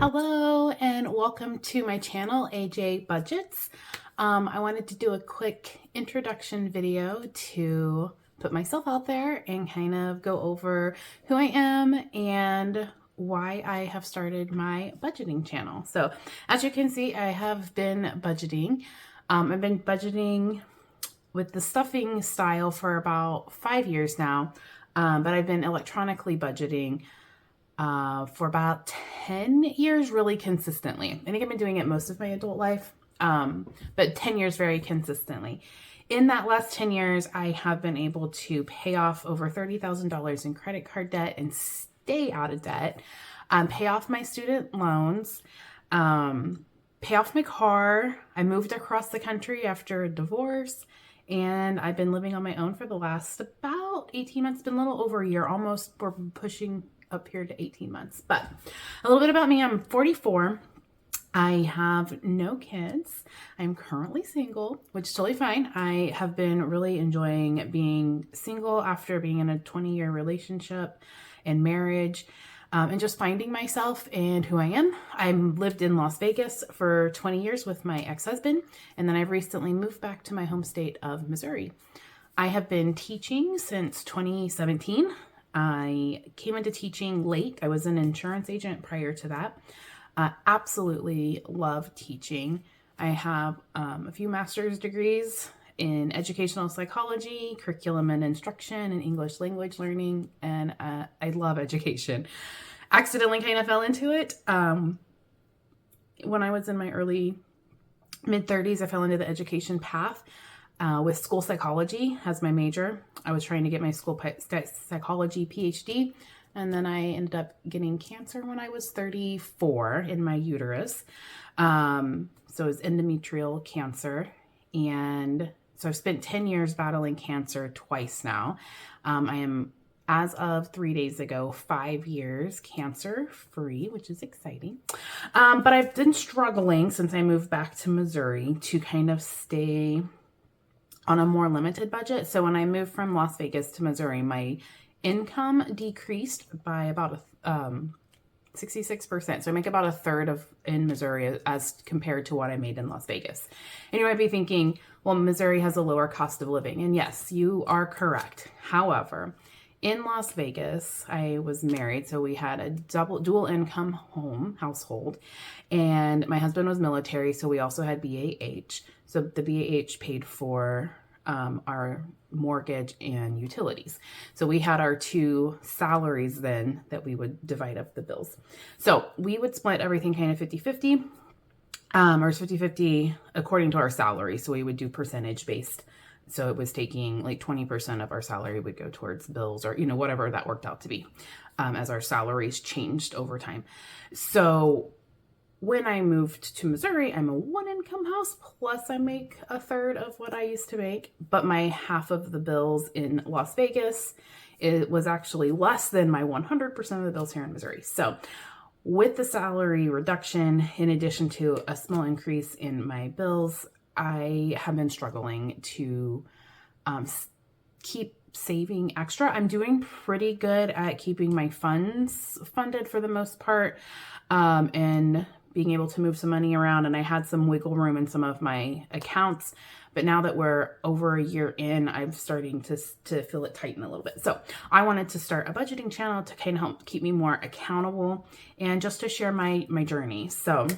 Hello and welcome to my channel, AJ Budgets. I wanted to do a quick introduction video to put myself out there and kind of go over who I am and why I have started my budgeting channel. So as you can see, I have been budgeting. I've been budgeting with the stuffing style for about 5 years now, but I've been electronically budgeting for about 10 years really consistently. I think I've been doing it most of my adult life, but 10 years very consistently. In that last 10 years, I have been able to pay off over $30,000 in credit card debt and stay out of debt, pay off my student loans, pay off my car. I moved across the country after a divorce, and I've been living on my own for the last about 18 months. It's been a little over a year, almost. We're pushing up here to 18 months. But a little bit about me. I'm 44. I have no kids. I'm currently single, which is totally fine. I have been really enjoying being single after being in a 20-year relationship and marriage, and just finding myself and who I am. I lived in Las Vegas for 20 years with my ex-husband, and then I've recently moved back to my home state of Missouri. I have been teaching since 2017. I came into teaching late. I was an insurance agent prior to that. Absolutely love teaching. I have a few master's degrees in educational psychology, curriculum and instruction, and English language learning, and I love education. Accidentally kind of fell into it. When I was in my early mid-30s, I fell into the education path. With school psychology as my major. I was trying to get my school psychology PhD, and then I ended up getting cancer when I was 34 in my uterus. So it was endometrial cancer, and so I've spent 10 years battling cancer twice now. I am, as of 3 days ago, 5 years cancer free, which is exciting. But I've been struggling since I moved back to Missouri to kind of stay on a more limited budget. So when I moved from Las Vegas to Missouri, my income decreased by about 66%. So I make about a third of in Missouri as compared to what I made in Las Vegas. And you might be thinking, well, Missouri has a lower cost of living. And yes, you are correct. However, in Las Vegas, I was married, so we had a dual income household, and my husband was military, so we also had BAH. So the BAH paid for our mortgage and utilities. So we had our two salaries then that we would divide up the bills. So we would split everything kind of 50-50, or 50-50 according to our salary. So we would do percentage based. So it was taking like 20% of our salary would go towards bills, or, whatever that worked out to be, as our salaries changed over time. So when I moved to Missouri, I'm a one-income house, plus I make a third of what I used to make, but my half of the bills in Las Vegas, it was actually less than my 100% of the bills here in Missouri. So with the salary reduction, in addition to a small increase in my bills, I have been struggling to keep saving extra. I'm doing pretty good at keeping my funds funded for the most part, and being able to move some money around. And I had some wiggle room in some of my accounts. But now that we're over a year in, I'm starting to feel it tighten a little bit. So I wanted to start a budgeting channel to kind of help keep me more accountable and just to share my journey. So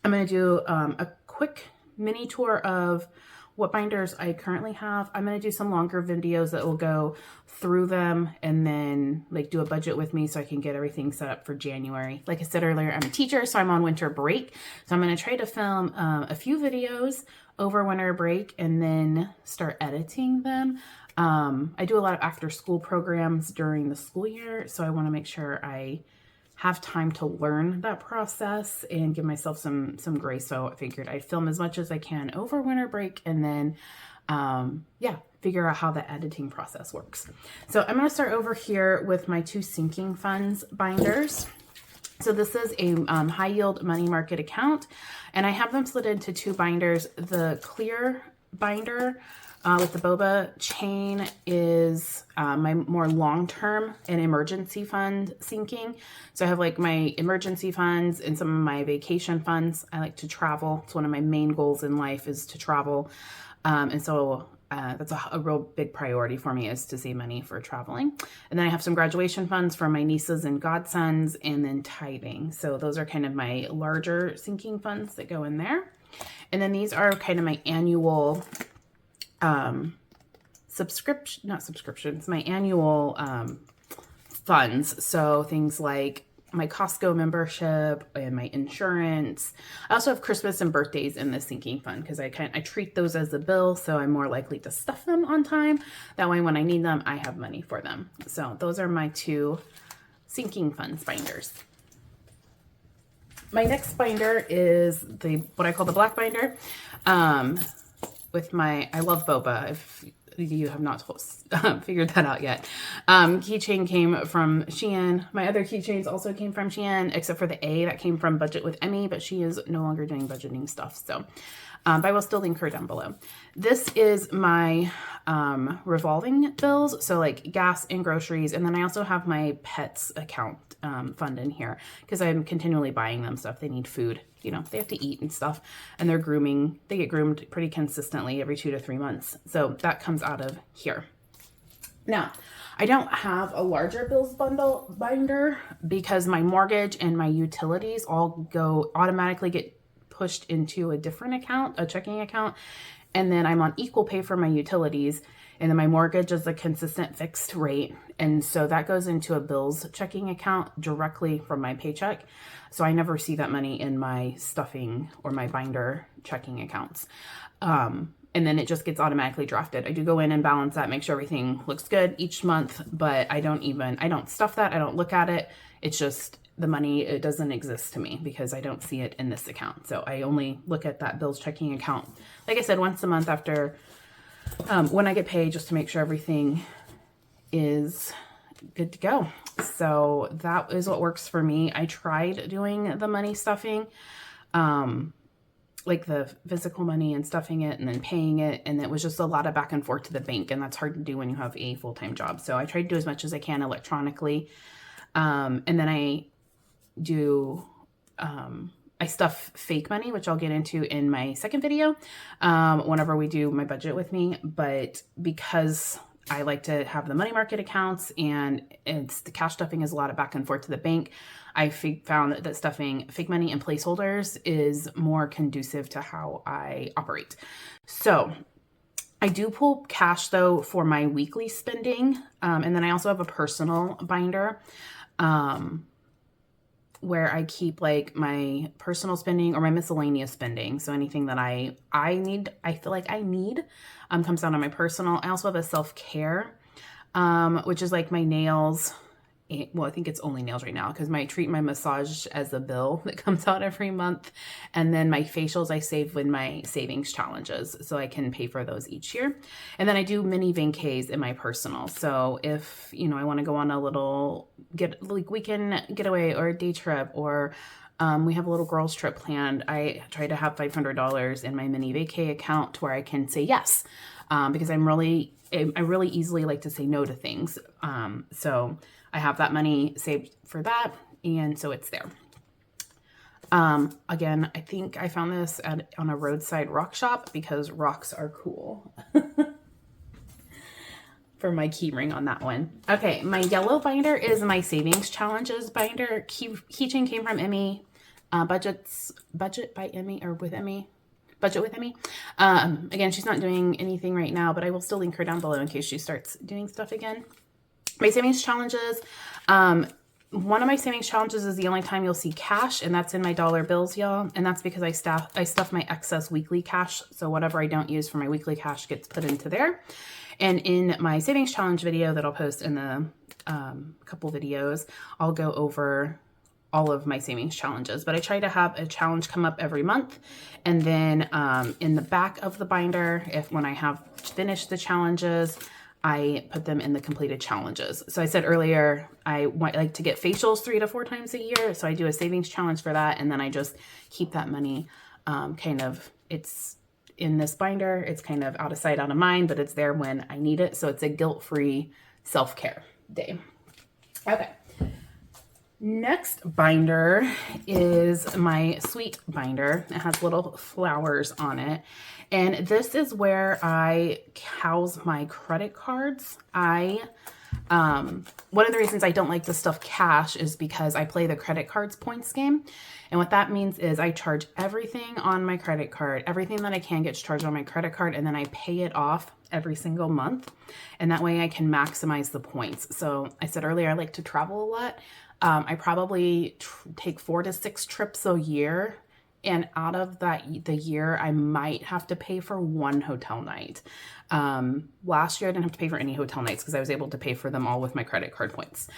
I'm going to do a quick mini tour of what binders I currently have. I'm going to do some longer videos that will go through them and then do a budget with me so I can get everything set up for January. Like I said earlier, I'm a teacher, so I'm on winter break. So I'm going to try to film a few videos over winter break and then start editing them. I do a lot of after school programs during the school year, so I want to make sure I have time to learn that process and give myself some grace. So I figured I'd film as much as I can over winter break and then, figure out how the editing process works. So I'm going to start over here with my two sinking funds binders. So this is a high yield money market account, and I have them split into two binders. The clear binder With the boba chain is my more long-term and emergency fund sinking. So I have like my emergency funds and some of my vacation funds. I like to travel. It's one of my main goals in life is to travel. And so that's a real big priority for me, is to save money for traveling. And then I have some graduation funds for my nieces and godsons, and then tithing. So those are kind of my larger sinking funds that go in there. And then these are kind of my annual my annual funds. So things like my Costco membership and my insurance. I also have Christmas and birthdays in the sinking fund because I treat those as a bill, so I'm more likely to stuff them on time. That way when I need them, I have money for them. So those are my two sinking funds binders. My next binder is what I call the black binder. I love boba. If you have not figured that out yet. Keychain came from Shein. My other keychains also came from Shein, except for the A that came from Budget with Emmy, but she is no longer doing budgeting stuff. So, but I will still link her down below. This is my revolving bills. So like gas and groceries. And then I also have my pets account fund in here because I'm continually buying them stuff. They need food. You know, they have to eat and stuff, and they get groomed pretty consistently every 2 to 3 months. So that comes out of here. Now, I don't have a larger bills binder because my mortgage and my utilities all automatically get pushed into a different account, a checking account. And then I'm on equal pay for my utilities. And then my mortgage is a consistent fixed rate. And so that goes into a bills checking account directly from my paycheck. So I never see that money in my stuffing or my binder checking accounts. And then it just gets automatically drafted. I do go in and balance that, make sure everything looks good each month, but I don't stuff that. I don't look at it. It's just the money, it doesn't exist to me because I don't see it in this account. So I only look at that bills checking account, like I said, once a month after when I get paid, just to make sure everything is good to go. So that is what works for me. I tried doing the money stuffing, like the physical money and stuffing it and then paying it. And it was just a lot of back and forth to the bank. And that's hard to do when you have a full-time job. So I try to do as much as I can electronically. And then I stuff fake money, which I'll get into in my second video, whenever we do my budget with me. But because I like to have the money market accounts and the cash stuffing is a lot of back and forth to the bank, I found that stuffing fake money and placeholders is more conducive to how I operate. So I do pull cash though for my weekly spending. And then I also have a personal binder, where I keep like my personal spending or my miscellaneous spending. So anything that I feel like I need, comes down on my personal. I also have a self-care, which is like my nails. Well, I think it's only nails right now because I treat my massage as a bill that comes out every month. And then my facials I save with my savings challenges, so I can pay for those each year. And then I do mini vacays in my personal. So if, I want to go on a little weekend getaway or a day trip, or we have a little girls trip planned, I try to have $500 in my mini vacay account to where I can say yes, because I really easily like to say no to things. So I have that money saved for that, and so it's there. Again, I think I found this on a roadside rock shop because rocks are cool. For my key ring on that one. Okay, my yellow binder is my savings challenges binder. Keychain came from Emmy. Budget by Emmy, or with Emmy. Budget with Emmy. Again, she's not doing anything right now, but I will still link her down below in case she starts doing stuff again. My savings challenges. One of my savings challenges is the only time you'll see cash, and that's in my dollar bills, y'all. And that's because I stuff my excess weekly cash. So whatever I don't use for my weekly cash gets put into there. And in my savings challenge video that I'll post in the couple videos, I'll go over all of my savings challenges. But I try to have a challenge come up every month. And then in the back of the binder, when I have finished the challenges, I put them in the completed challenges. So I said earlier, I like to get facials 3 to 4 times a year. So I do a savings challenge for that. And then I just keep that money in this binder. It's kind of out of sight, out of mind, but it's there when I need it. So it's a guilt-free self-care day. Okay. Next binder is my sweet binder. It has little flowers on it. And this is where I house my credit cards. One of the reasons I don't like to stuff cash is because I play the credit cards points game. And what that means is I charge everything on my credit card. Everything that I can gets charged on my credit card, and then I pay it off every single month. And that way I can maximize the points. So I said earlier, I like to travel a lot. I probably take 4 to 6 trips a year. And out of the year, I might have to pay for 1 hotel night. Last year, I didn't have to pay for any hotel nights because I was able to pay for them all with my credit card points.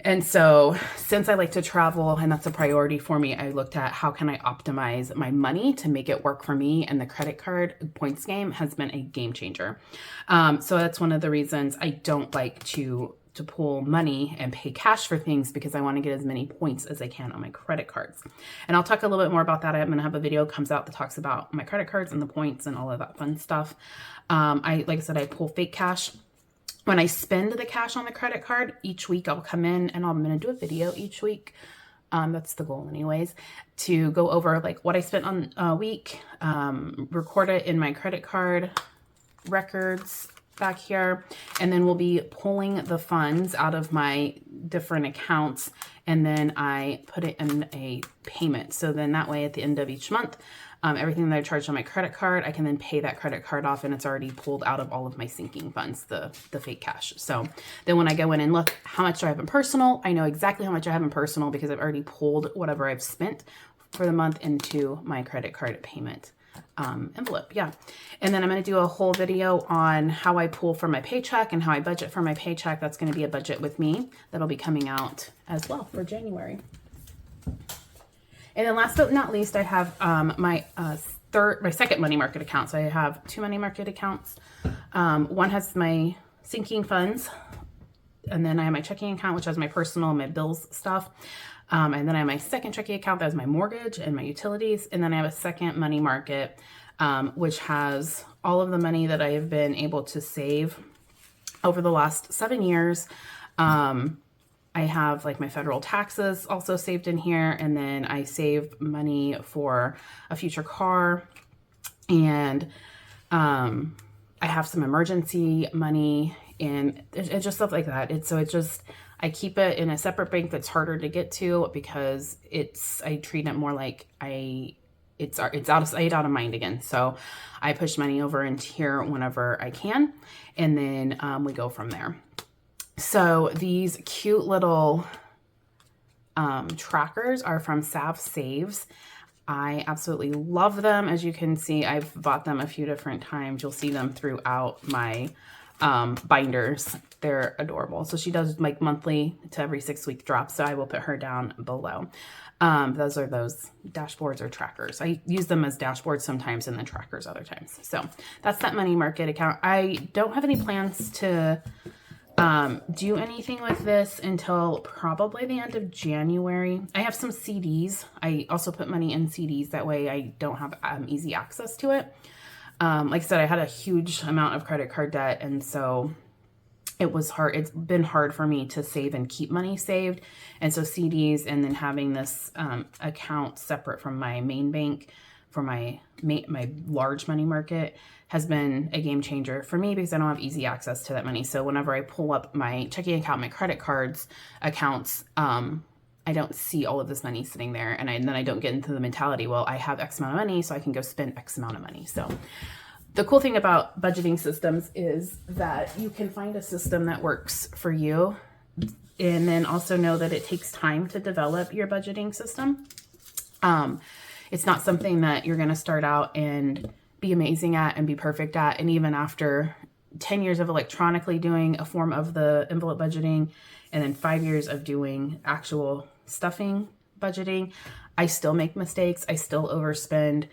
And so since I like to travel and that's a priority for me, I looked at how can I optimize my money to make it work for me. And the credit card points game has been a game changer. So that's one of the reasons I don't like to pull money and pay cash for things, because I want to get as many points as I can on my credit cards. And I'll talk a little bit more about that. I'm going to have a video comes out that talks about my credit cards and the points and all of that fun stuff. Like I said, I pull fake cash. When I spend the cash on the credit card, each week I'll come in and I'm going to do a video each week. That's the goal anyways, to go over like what I spent on a week, record it in my credit card records back here, and then we'll be pulling the funds out of my different accounts, and then I put it in a payment. So then that way at the end of each month, everything that I charged on my credit card, I can then pay that credit card off, and it's already pulled out of all of my sinking funds, the fake cash. So then when I go in and look how much do I have in personal, I know exactly how much I have in personal because I've already pulled whatever I've spent for the month into my credit card payment envelope. Yeah. And then I'm going to do a whole video on how I pull from my paycheck and how I budget for my paycheck. That's going to be a budget with me that'll be coming out as well for January. And then last but not least, I have my second money market account. So I have 2 money market accounts. One has my sinking funds, and then I have my checking account, which has my personal and my bills stuff. And then I have my second checking account that has my mortgage and my utilities. And then I have a second money market, which has all of the money that I have been able to save over the last 7 years. I have like my federal taxes also saved in here. And then I save money for a future car. And I have some emergency money, and it's just stuff like that. I keep it in a separate bank that's harder to get to because I treat it more like it's out of sight, out of mind again. So I push money over into here whenever I can, and then we go from there. So these cute little trackers are from Sav Saves. I absolutely love them. As you can see, I've bought them a few different times. You'll see them throughout my binders. They're adorable. So she does like monthly to every 6-week drops. So I will put her down below. Those are those dashboards or trackers. I use them as dashboards sometimes and then trackers other times. So that's that money market account. I don't have any plans to do anything with this until probably the end of January. I have some CDs. I also put money in CDs. That way I don't have easy access to it. Like I said, I had a huge amount of credit card debt, and so it was hard. It's been hard for me to save and keep money saved. And so CDs, and then having this account separate from my main bank for my large money market has been a game changer for me because I don't have easy access to that money. So whenever I pull up my checking account, my credit cards accounts, I don't see all of this money sitting there. And then I don't get into the mentality, well, I have X amount of money, so I can go spend X amount of money. So the cool thing about budgeting systems is that you can find a system that works for you, and then also know that it takes time to develop your budgeting system. It's not something that you're going to start out and be amazing at and be perfect at. And even after 10 years of electronically doing a form of the envelope budgeting, and then 5 years of doing actual stuffing budgeting, I still make mistakes. I still overspend.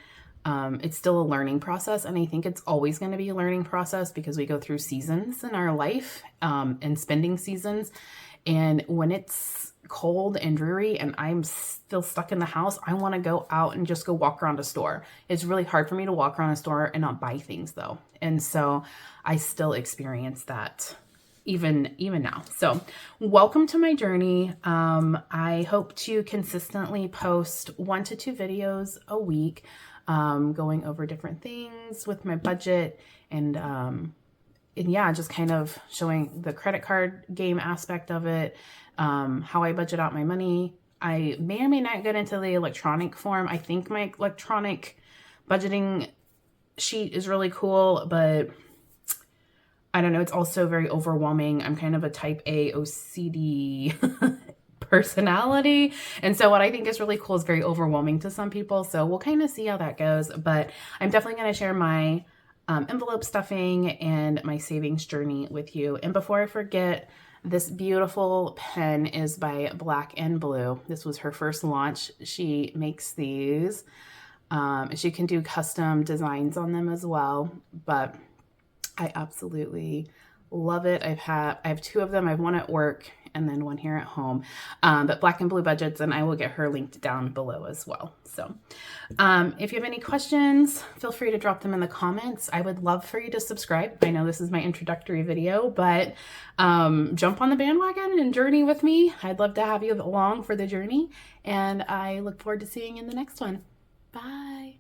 It's still a learning process, and I think it's always going to be a learning process because we go through seasons in our life, and spending seasons. And when it's cold and dreary and I'm still stuck in the house, I want to go out and just go walk around a store. It's really hard for me to walk around a store and not buy things though. And so I still experience that even now. So welcome to my journey. I hope to consistently post 1 to 2 videos a week, going over different things with my budget and yeah, just kind of showing the credit card game aspect of it, how I budget out my money. I may or may not get into the electronic form. I think my electronic budgeting sheet is really cool, but I don't know. It's also very overwhelming. I'm kind of a type A OCD personality. And so what I think is really cool is very overwhelming to some people. So we'll kind of see how that goes. But I'm definitely going to share my envelope stuffing and my savings journey with you. And before I forget, this beautiful pen is by Black and Blue. This was her first launch. She makes these. She can do custom designs on them as well, but I absolutely love it. I have 2 of them. I have one at work and then one here at home, but Black and Blue budgets, and I will get her linked down below as well. So if you have any questions, feel free to drop them in the comments. I would love for you to subscribe. I know this is my introductory video, but jump on the bandwagon and journey with me. I'd love to have you along for the journey, and I look forward to seeing you in the next one. Bye.